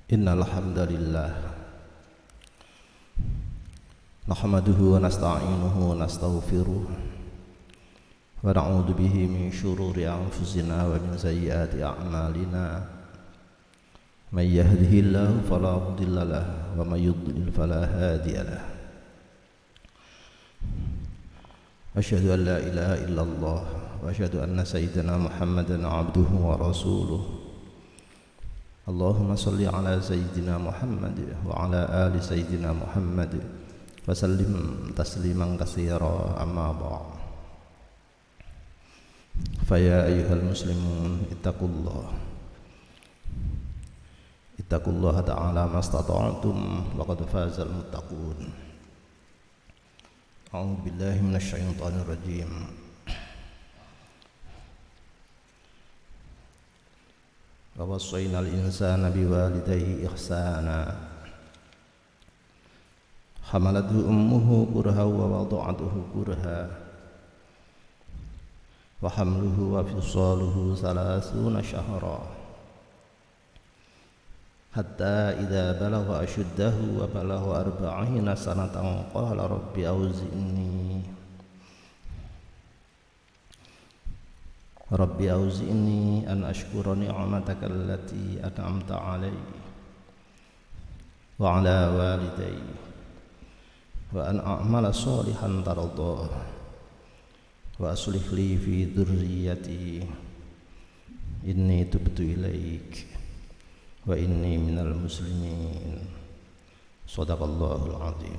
Innal hamdalillah nahmaduhu wa nasta'inuhu wa nastaghfiruh wa na'udzu bihi min shururi anfusina wa min sayyiati a'malina may yahdihillahu fala mudilla lahu wa may yudlil fala hadiya lahu. Asyhadu an la ilaha illallah wa asyhadu anna sayyidina Muhammadan 'abduhu wa rasuluh. Allahumma salli ala sayyidina Muhammad wa ala ali sayyidina Muhammad wa sallim tasliman katsira, amma ba'd. Fa ya ayyuhal muslimun ittaqullaha ta'ala mastata'tum wa qad fazal muttaqun. A'udzu billahi minasy syaithanir rajim. Wa wassaynal insana biwalidayhi ihsana hamalathu ummuhu kurha wa wada'atuhu kurha wa hamluhu wa fisaluhu 30 syahra hatta idza balagha ashuddahu wa balagha 40 sanatan qala rabbi auzi'ni an ashkura ni'mataka allati an'amta 'alayya wa 'ala walidayya wa an a'mala shalihan tardah wa aslih li fi dhurriyyati inni tubtu ilaik wa inni minal muslimin. Shadaqallahul 'azim.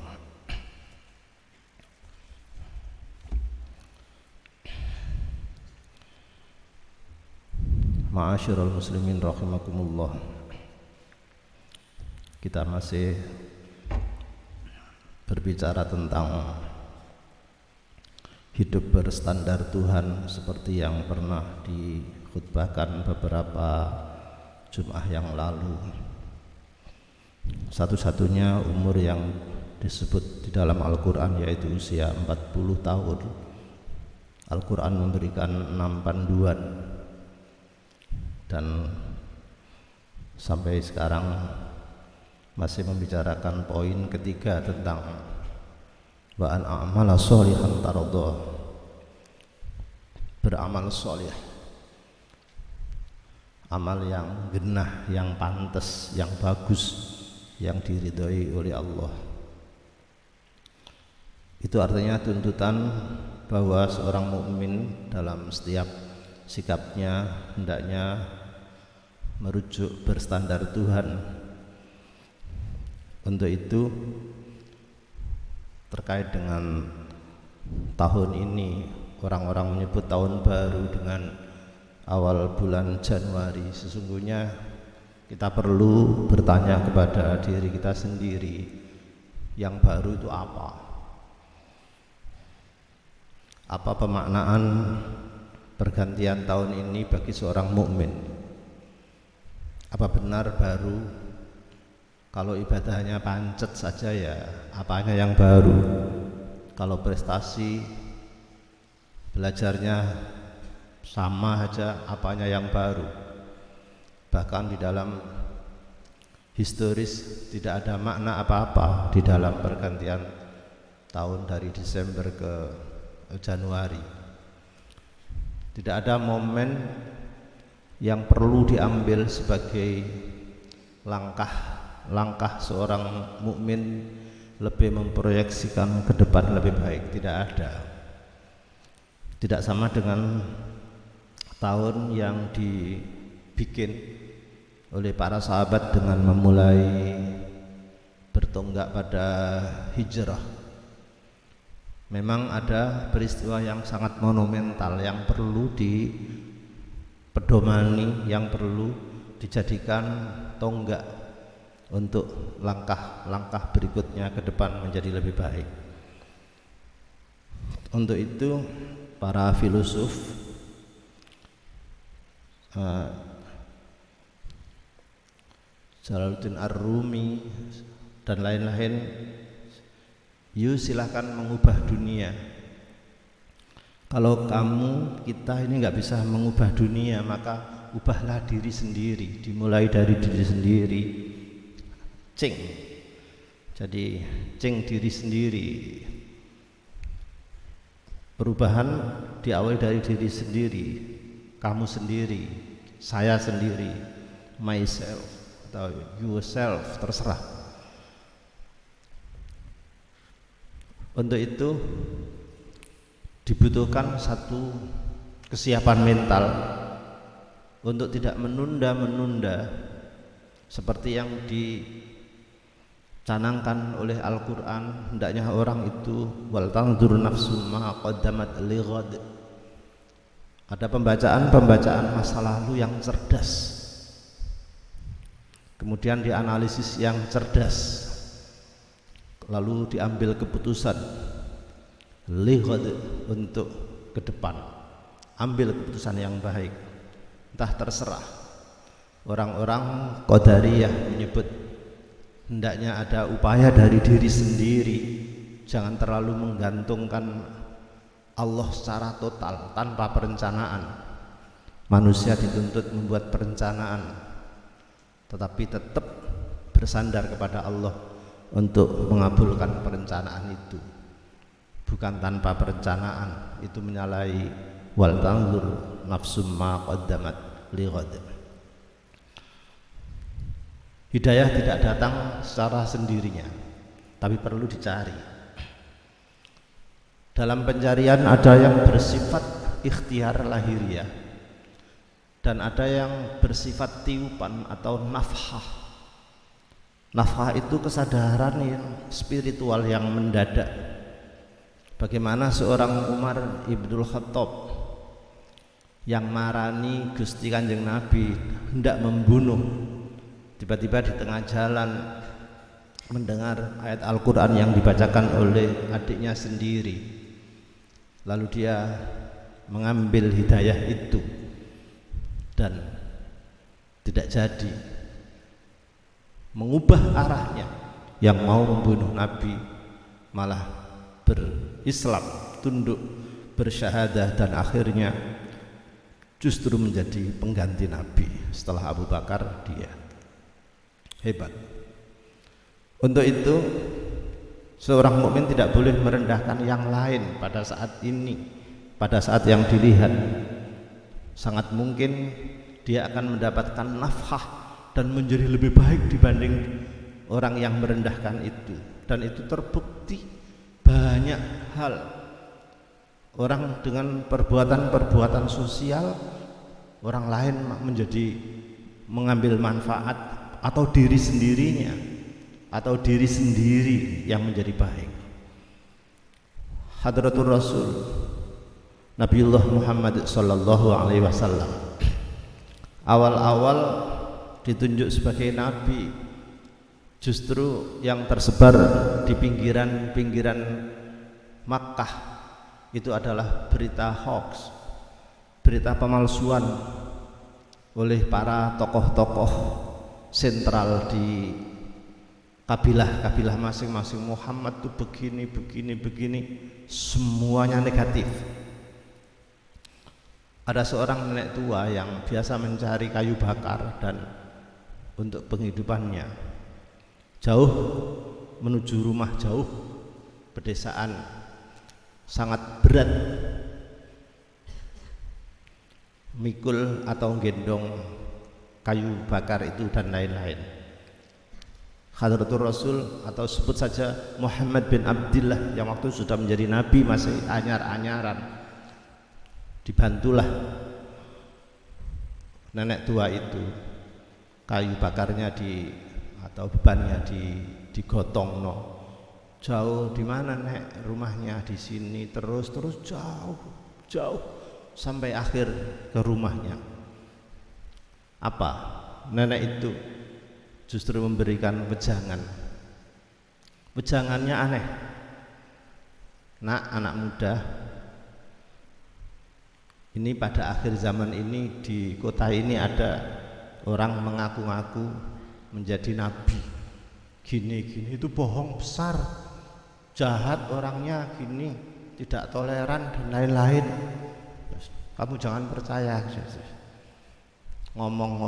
Ma'asyiral muslimin rahimakumullah. Kita masih berbicara tentang hidup berstandar Tuhan seperti yang pernah dikhutbahkan beberapa Jumat yang lalu. Satu-satunya umur yang disebut di dalam Al-Quran yaitu usia 40 tahun. Al-Quran memberikan 6 panduan dan sampai sekarang masih membicarakan poin ketiga tentang wa an a'mala sholihan tardah, beramal sholih, amal yang genah, yang pantas, yang bagus, yang diridhoi oleh Allah. Itu artinya tuntutan bahwa seorang mukmin dalam setiap sikapnya hendaknya merujuk berstandar Tuhan. Untuk itu terkait dengan tahun ini, orang-orang menyebut tahun baru dengan awal bulan Januari. Sesungguhnya kita perlu bertanya kepada diri kita sendiri, yang baru itu apa? Apa pemaknaan pergantian tahun ini bagi seorang mukmin? Apa benar baru? Kalau ibadahnya pancet saja ya apanya yang baru? Kalau prestasi belajarnya sama saja apanya yang baru? Bahkan di dalam historis tidak ada makna apa-apa di dalam pergantian tahun dari Desember ke Januari. Tidak ada momen yang perlu diambil sebagai langkah seorang mukmin lebih memproyeksikan ke depan lebih baik. Tidak ada. Tidak sama dengan tahun yang dibikin oleh para sahabat dengan memulai bertonggak pada hijrah. Memang ada peristiwa yang sangat monumental yang perlu dipedomani, yang perlu dijadikan tonggak untuk langkah-langkah berikutnya ke depan menjadi lebih baik. Untuk itu para filosof Jalaluddin Ar-Rumi dan lain-lain, yuk silahkan mengubah dunia. Kalau kita ini nggak bisa mengubah dunia, maka ubahlah diri sendiri. Dimulai dari diri sendiri, cing. Jadi cing diri sendiri. Perubahan diawali dari diri sendiri, kamu sendiri, saya sendiri, myself atau yourself, terserah. Untuk itu dibutuhkan satu kesiapan mental untuk tidak menunda-menunda seperti yang dicanangkan oleh Al-Quran. Hendaknya orang itu wal tanzur nafsu ma qaddamat lighad. Ada pembacaan masa lalu yang cerdas, kemudian dianalisis yang cerdas, lalu diambil keputusan lighad untuk ke depan. Ambil keputusan yang baik. Entah terserah. Orang-orang Qadariyah menyebut hendaknya ada upaya dari diri sendiri. Jangan terlalu menggantungkan Allah secara total tanpa perencanaan. Manusia dituntut membuat perencanaan, tetapi tetap bersandar kepada Allah untuk mengabulkan perencanaan itu. Bukan tanpa perencanaan, itu menyalahi wal tanzur nafsum ma qaddamat lighad. Hidayah tidak datang secara sendirinya, tapi perlu dicari. Dalam pencarian ada yang bersifat ikhtiar lahiriah dan ada yang bersifat tiupan atau nafhah. Nafhah itu kesadaran yang spiritual yang mendadak. Bagaimana seorang Umar Ibnul Khattab yang marani Gusti Kanjeng Nabi hendak membunuh, tiba-tiba di tengah jalan mendengar ayat Al-Quran yang dibacakan oleh adiknya sendiri, lalu dia mengambil hidayah itu dan tidak jadi, mengubah arahnya. Yang mau membunuh Nabi malah berislam, tunduk, bersyahadah, dan akhirnya justru menjadi pengganti Nabi setelah Abu Bakar. Dia hebat. Untuk itu seorang mukmin tidak boleh merendahkan yang lain pada saat ini, pada saat yang dilihat. Sangat mungkin dia akan mendapatkan nafkah dan menjadi lebih baik dibanding orang yang merendahkan itu. Dan itu terbukti banyak hal. Orang dengan perbuatan-perbuatan sosial, orang lain menjadi mengambil manfaat, atau diri sendirinya, atau diri sendiri yang menjadi baik. Hadratul Rasul Nabiullah Muhammad sallallahu alaihi wasallam awal-awal ditunjuk sebagai nabi, justru yang tersebar di pinggiran-pinggiran Makkah itu adalah berita hoax, berita pemalsuan oleh para tokoh-tokoh sentral di kabilah-kabilah masing-masing. Muhammad tuh begini, semuanya negatif. Ada seorang nenek tua yang biasa mencari kayu bakar dan untuk penghidupannya, jauh menuju rumah jauh, pedesaan, sangat berat mikul atau gendong kayu bakar itu dan lain-lain. Hadratul Rasul atau sebut saja Muhammad bin Abdillah yang waktu sudah menjadi nabi, masih anyar-anyaran, dibantulah nenek tua itu, kayu bakarnya atau bebannya digotong. Jauh. Di mana nek rumahnya? Di sini. Terus jauh sampai akhir ke rumahnya. Apa? Nenek itu justru memberikan wejangan. Wejangannya aneh. Nak, anak muda, ini pada akhir zaman ini di kota ini ada orang mengaku-ngaku menjadi nabi. Gini itu bohong besar, jahat orangnya, gini, tidak toleran dan lain-lain. Kamu jangan percaya. Ngomong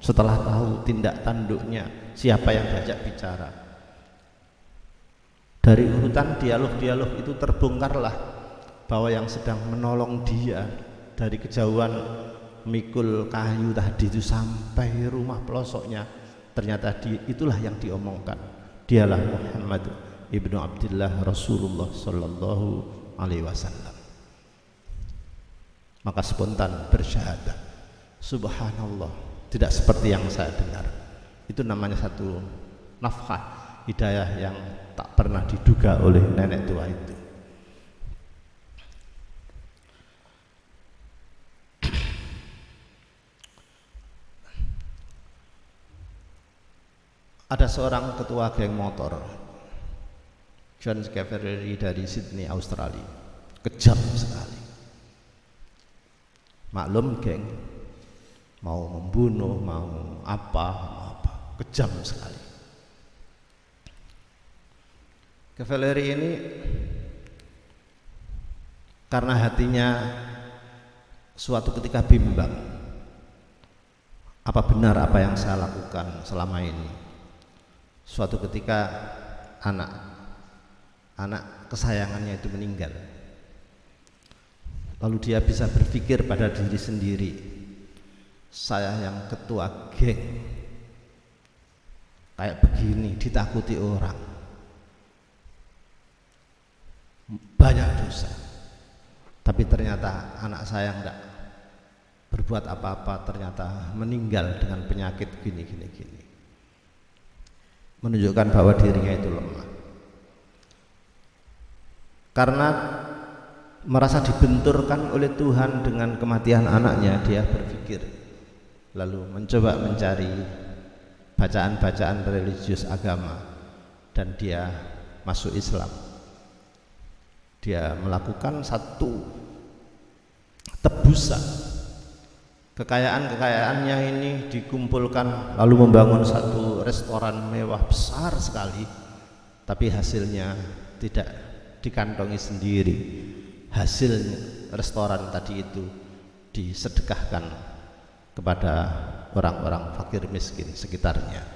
setelah tahu tindak tanduknya, siapa yang diajak bicara. Dari urutan dialog-dialog itu terbongkarlah bahwa yang sedang menolong dia dari kejauhan mikul kayu tadi itu sampai rumah pelosoknya, ternyata itulah yang diomongkan. Dialah Muhammad ibnu Abdullah Rasulullah sallallahu alaihi wasallam. Maka spontan bersyahadat, subhanallah, tidak seperti yang saya dengar. Itu namanya satu nafkah hidayah yang tak pernah diduga oleh nenek tua itu. Ada seorang ketua geng motor, John Cavalieri dari Sydney, Australia, kejam sekali. Maklum geng, mau membunuh, mau apa, kejam sekali. Cavalieri ini karena hatinya suatu ketika bimbang, apa benar apa yang saya lakukan selama ini. Suatu ketika anak kesayangannya itu meninggal, lalu dia bisa berpikir pada diri sendiri, saya yang ketua geng kayak begini ditakuti orang, banyak dosa, tapi ternyata anak saya enggak berbuat apa-apa, ternyata meninggal dengan penyakit gini. Menunjukkan bahwa dirinya itu lemah. Karena merasa dibenturkan oleh Tuhan dengan kematian anaknya, dia berpikir, lalu mencoba mencari bacaan-bacaan religius agama, dan dia masuk Islam. Dia melakukan satu tebusan. Kekayaan-kekayaannya ini dikumpulkan, lalu membangun satu restoran mewah besar sekali, tapi hasilnya tidak dikantongi sendiri. Hasil restoran tadi itu disedekahkan kepada orang-orang fakir miskin sekitarnya.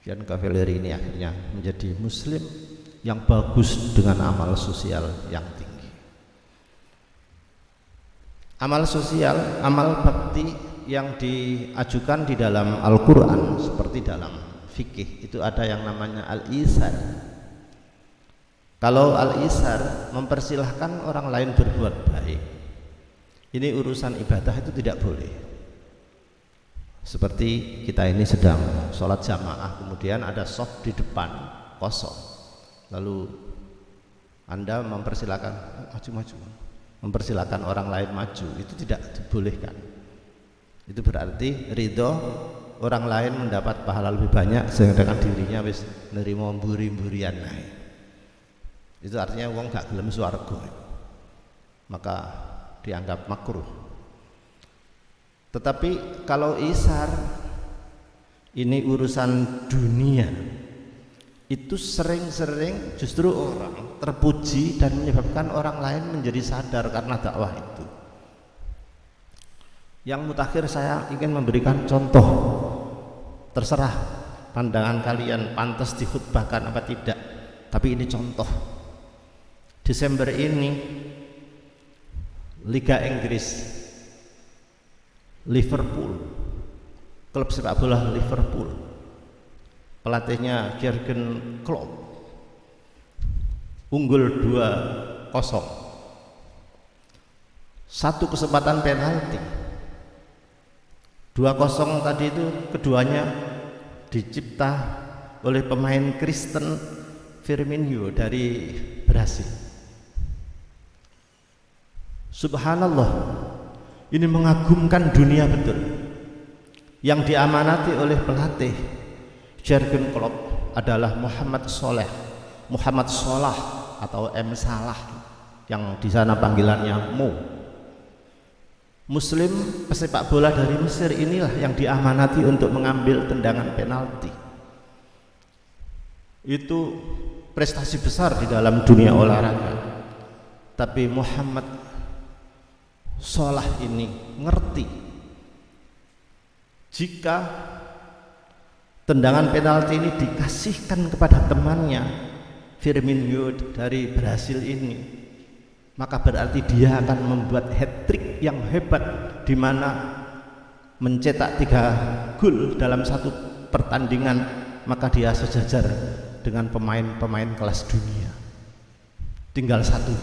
John Cavalieri ini akhirnya menjadi muslim yang bagus dengan amal sosial yang tinggi. Amal sosial, amal bakti yang diajukan di dalam Al-Quran seperti dalam fikih itu ada yang namanya al-isar. Kalau al-isar mempersilahkan orang lain berbuat baik, ini urusan ibadah itu tidak boleh. Seperti kita ini sedang sholat jamaah, kemudian ada shaf di depan kosong, lalu Anda mempersilahkan maju, mempersilakan orang lain maju, itu tidak dibolehkan. Itu berarti ridho orang lain mendapat pahala lebih banyak, sedangkan dirinya wis nerimo mburi-mburian. Itu artinya wong gak gelem swarga, maka dianggap makruh. Tetapi kalau isar ini urusan dunia, itu sering-sering justru orang terpuji dan menyebabkan orang lain menjadi sadar karena dakwah itu. Yang mutakhir saya ingin memberikan contoh, terserah pandangan kalian pantas dikhutbahkan apa tidak, tapi ini contoh. Desember ini Liga Inggris, Liverpool, klub sepak bola Liverpool, pelatihnya Jurgen Klopp, unggul 2-0. Satu kesempatan penalti 2-0 tadi itu keduanya dicipta oleh pemain Kristen Firmino dari Brasil. Subhanallah, ini mengagumkan dunia betul. Yang diamanati oleh pelatih Jurgen Klopp adalah Muhammad Salah atau M Salah, yang di sana panggilannya Mo. Muslim pesepak bola dari Mesir inilah yang diamanati untuk mengambil tendangan penalti. Itu prestasi besar di dalam dunia olahraga. Tapi Muhammad Salah ini ngerti Jika tendangan penalti ini dikasihkan kepada temannya Firmino dari Brasil ini, maka berarti dia akan membuat hat-trick yang hebat, di mana mencetak 3 gol dalam satu pertandingan, maka dia sejajar dengan pemain-pemain kelas dunia. Tinggal satu,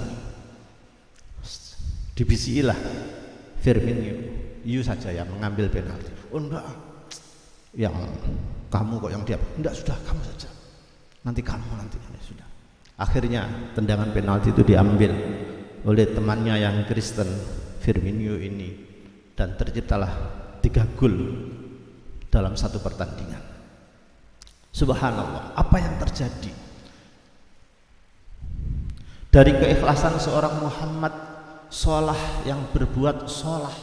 dibisiilah Firmino, you saja yang mengambil penalti. Oh enggak, yang kamu kok yang dia. Enggak, sudah kamu saja, nanti kamu nanti sudah. Akhirnya tendangan penalti itu diambil oleh temannya yang Kristen, Firmino ini, dan terciptalah 3 gol dalam satu pertandingan. Subhanallah, apa yang terjadi dari keikhlasan seorang Muhammad Sholah yang berbuat sholah,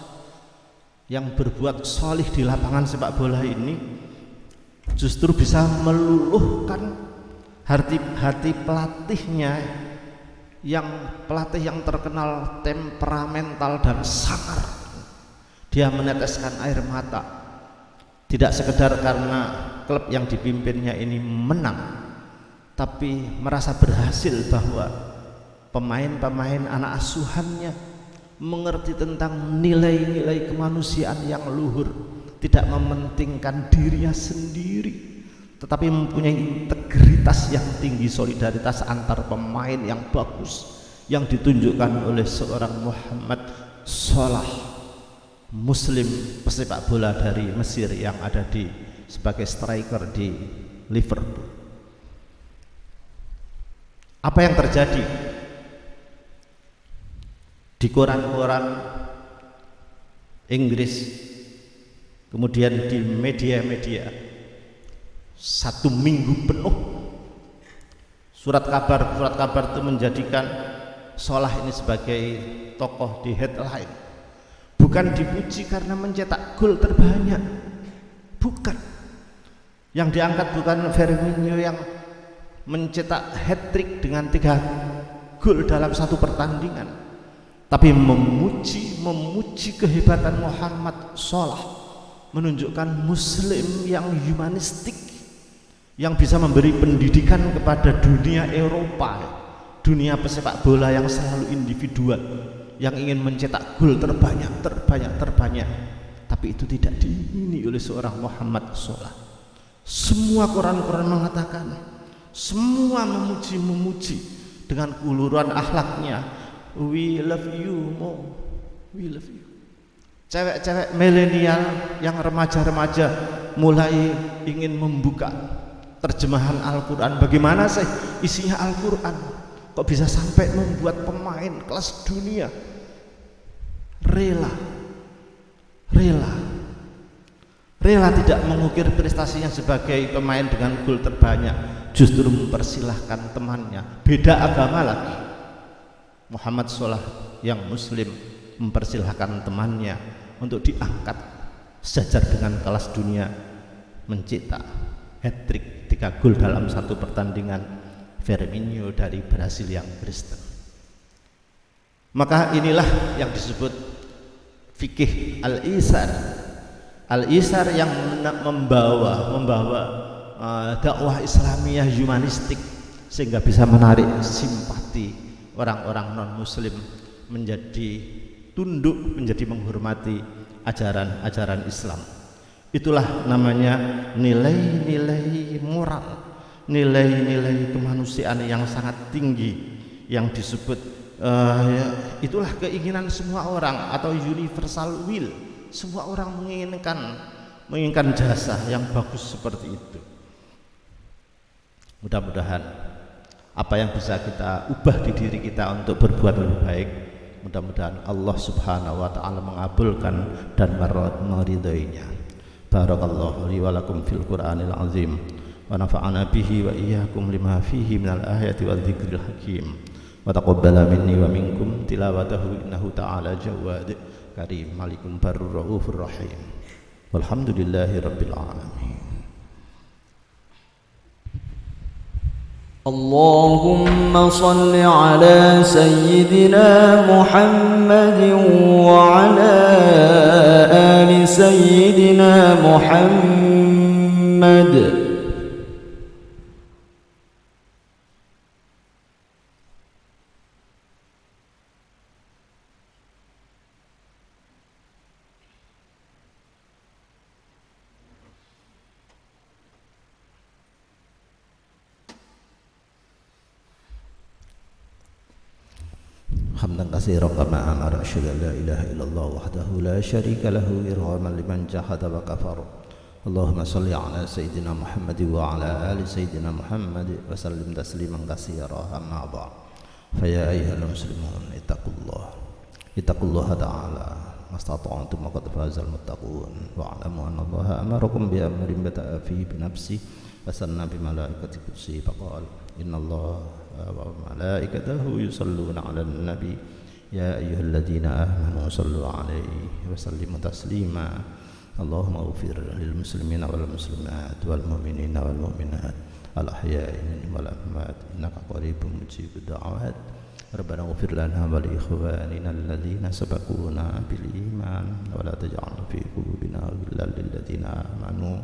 yang berbuat sholih di lapangan sepak bola ini, justru bisa meluluhkan hati pelatihnya, yang pelatih yang terkenal temperamental dan sangar. Dia meneteskan air mata, tidak sekedar karena klub yang dipimpinnya ini menang, tapi merasa berhasil bahwa pemain-pemain anak asuhannya mengerti tentang nilai-nilai kemanusiaan yang luhur, tidak mementingkan dirinya sendiri, tetapi mempunyai integritas yang tinggi, solidaritas antar pemain yang bagus yang ditunjukkan oleh seorang Muhammad Sholah, Muslim pesepak bola dari Mesir yang ada sebagai striker di Liverpool. Apa yang terjadi di koran-koran Inggris, kemudian di media-media, 1 minggu penuh surat kabar itu menjadikan Sholah ini sebagai tokoh di headline. Bukan dipuji karena mencetak gol terbanyak, bukan. Yang diangkat bukan Firmino yang mencetak hat-trick dengan 3 gol dalam satu pertandingan, tapi memuji kehebatan Muhammad Sholah, menunjukkan Muslim yang humanistik, yang bisa memberi pendidikan kepada dunia Eropa, dunia pesepak bola yang selalu individual, yang ingin mencetak gol terbanyak. Tapi itu tidak diingini oleh seorang Muhammad Sholah. Semua koran-koran mengatakan, semua memuji dengan kuluran akhlaknya. We love you, Mo. We love you. Cewek-cewek milenial yang remaja-remaja mulai ingin membuka terjemahan Al-Quran. Bagaimana sih isinya Al-Quran? Kok bisa sampai membuat pemain kelas dunia rela tidak mengukir prestasinya sebagai pemain dengan gol terbanyak, justru mempersilahkan temannya beda agama lagi, Muhammad Sholah yang Muslim, mempersilahkan temannya untuk diangkat sejajar dengan kelas dunia, mencetak hat-trick 3 gol dalam satu pertandingan, Firmino dari Brasil yang Kristen. Maka inilah yang disebut fikih al-isar yang membawa dakwah Islamiyah humanistik, sehingga bisa menarik simpati orang-orang non-muslim menjadi tunduk, menjadi menghormati ajaran-ajaran Islam. Itulah namanya nilai-nilai moral, nilai-nilai kemanusiaan yang sangat tinggi, yang disebut itulah keinginan semua orang atau universal will. Semua orang menginginkan jasa yang bagus seperti itu. Mudah-mudahan apa yang bisa kita ubah di diri kita untuk berbuat lebih baik, mudah-mudahan Allah Subhanahu wa taala mengabulkan dan meridhoinya. Barakallahu li wa lakum fil Qur'anil azim wa nafa'ana bihi wa iyyakum lima fihi minal ayati wadh-dhikril hakim. Wa taqabbala minni wa minkum tilawatahu innahu ta'ala jawad karim malikum barur raufur rahim. Walhamdulillahi rabbil alamin. اللهم صل على سيدنا محمد وعلى آل سيدنا محمد. حمدا كثيرا كما أمر أشهد أن لا إله إلا الله وحده لا شريك له إرغاما لمن جحد وكفر. اللهم صل على سيدنا محمد وعلى آل سيدنا محمد وسلم تسليما كثيرا. أما بعد فيا أيها المسلمون اتقوا الله تعالى ما استطعتم وقد فاز المتقون واعلموا أن الله أمركم بأمر بدأ فيه بنفسه وثنى بملائكة قدسه فقال إن الله وملائكته يصلون على النبي يا أيها الذين آمنوا صلوا عليه وسلموا تسليما. اللهم اغفر للمسلمين والمسلمات والمؤمنين والمؤمنات الأحياء والأموات إنك قريب مجيب الدعوات. ربنا اغفر لنا ولإخواننا الذين سبقونا بالإيمان ولا تجعل في قلوبنا غلا للذين آمنوا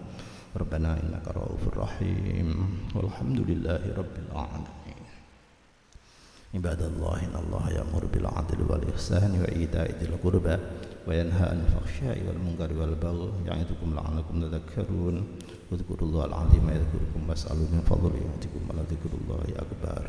ربنا إنك رؤوف رحيم والحمد لله رب العالمين. عباد الله إن الله يأمر بالعدل والإحسان وإيتاء ذي القربى وينهى عن الفحشاء والمنكر والبغي يعظكم لعلكم تذكرون. اذكروا الله العظيم يذكركم واسألوا من فضله يؤتكم ولذكر الله أكبر.